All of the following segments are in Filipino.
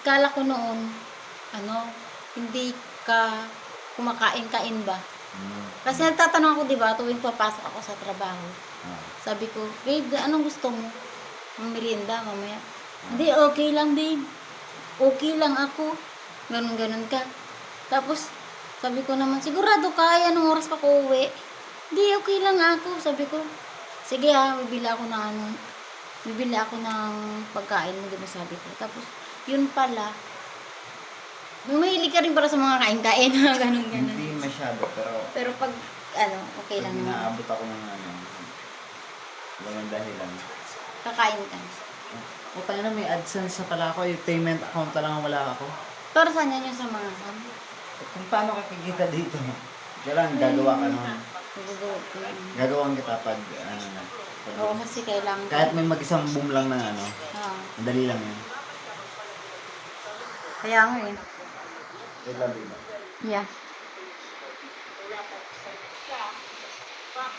kala ko noon, hindi ka kumakain-kain ba? Kasi nagtatanong ako, di ba, tuwing papasok ako sa trabaho. Sabi ko, babe, anong gusto mo? Merienda, mamaya. Hindi, okay lang, babe. Okay lang ako. Ganun-ganun ka. Tapos, sabi ko naman, sigurado kaya, anong oras pa ko uwi? Hindi, okay lang ako. Sabi ko, sige bibili ako ng pagkain mo, di ba sabi ko. Tapos, yun pala, mahilig ka rin para sa mga kain-kain, ganun-ganun. Hindi masyado, pero pag, okay lang naman. Inaabot ako ng walang dahilan. Kakain ka. O tayo na, may AdSense na pala ako, yung payment account na lang wala ako. Para saan yan yung sa mga kam? Kung paano kakikita dito? Kailangan gagawa ka naman. Gagawin kita pag Oo, kasi kailangan. kahit may mag-isang boom lang ng madali lang yun. Kaya nga eh. Yeah.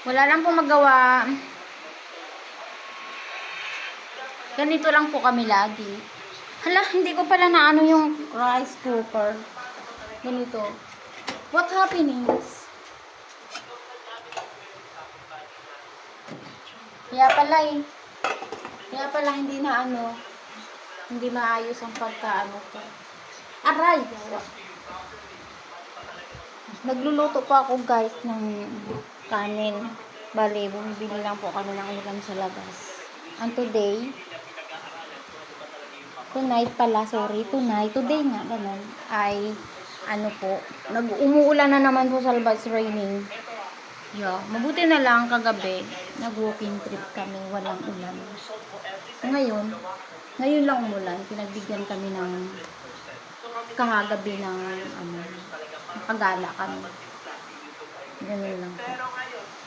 Wala lang po magawa. Ganito lang po kami lagi. Hala, hindi ko pala na yung rice cooker. Ganito. What happenings? Kaya pala hindi na hindi maayos ang pagkaano ko. Aray! Nagluluto pa ako guys ng kanin. Bale, bumibili lang po kami ng ulam sa labas. And today today nga, ganun, ay, umuulan na naman po sa labas, raining. Yeah, mabuti na lang kagabi, nag-walking trip kami, walang ulan. So, ngayon lang umulan, pinagbigyan kami ng kahagabi ng, nakagala kami. Ganun lang po.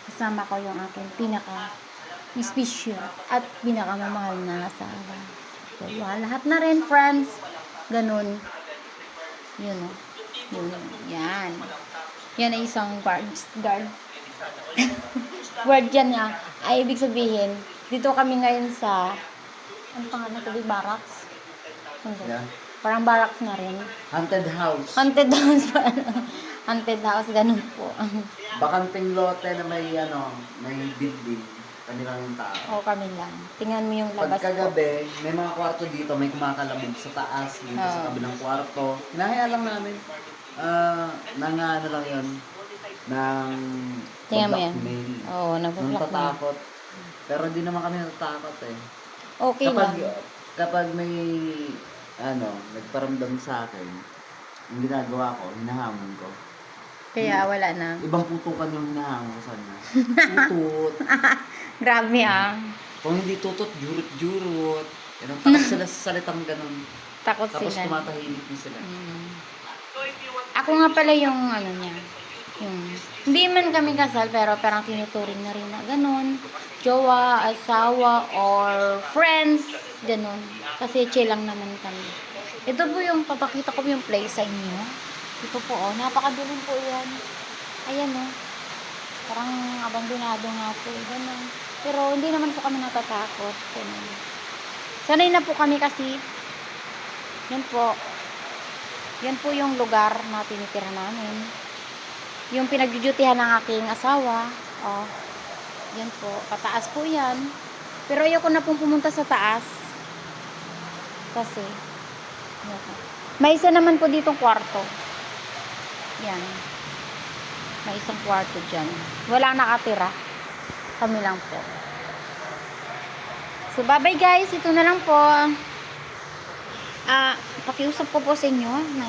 Kasama ko yung aking pinaka-special at pinakamamahal na asawa. So, lahat na rin, friends. Ganun. Yun. Yan. Yan ay isang guard. Guardian niya. Ay, ibig sabihin, dito kami ngayon sa, ano pangalan ito? Barracks? Yeah. Parang barracks na rin. Haunted house. Haunted house, ganun po. Bakanting lote na may building. Kami lang yung tao. Oo, kami lang. Tingnan mo yung labas Pagkagabi, may mga kwarto dito, may kumakalamog sa taas, dito sa kabilang kwarto. Hinahaya lang namin. Lang yun, ng tingnan mo yan. Oo, nang nagpa-block tatakot. Pero hindi naman kami natatakot eh. Okay lang. Kapag may, nagparamdam sa akin, yung ginagawa ko, hinahamon ko. Kaya wala na. Ibang putukan yung hinahamon ko sa kanya. Tutut. Grabe Kung hindi tutot, jurut-jurut. Yan ang takot sila sa salitang ganun. Takot Tapos sila. tumatahimik din sila. Ako nga pala yung niya. Hindi man kami kasal, pero parang tinuturing na rin na ganun. Jowa, asawa, or friends. Ganun. Kasi chill lang naman kami. Ito po yung, papakita ko yung place sa inyo. Ito po, napakadilim po yan. Ayan, parang abandonado nga po. Ganun. Pero hindi naman po kami natatakot. Ganun. Sanay na po kami kasi. Yan po. Yan po yung lugar na tinitira namin. Yung pinagdudutihan ng aking asawa. Yan po. Pataas po yan. Pero ayoko na pong pumunta sa taas. Kasi may isa naman po ditong kwarto. Yan. May isang kwarto dyan. Walang nakatira. Kami lang po. So, bye-bye guys. Ito na lang po. Pakiusap ko po sa inyo na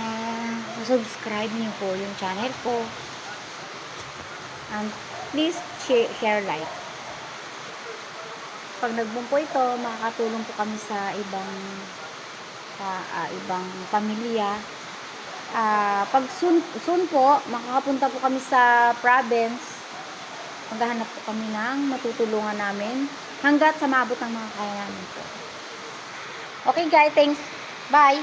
subscribe niyo po yung channel ko. And please share, like. Pag nag-boom po ito, makakatulong po kami sa ibang pamilya. Pag soon po, makakapunta po kami sa province. Maghahanap po kami ng matutulungan namin hanggat sa maabot ng mga kaya namin po. Okay guys, thanks. Bye!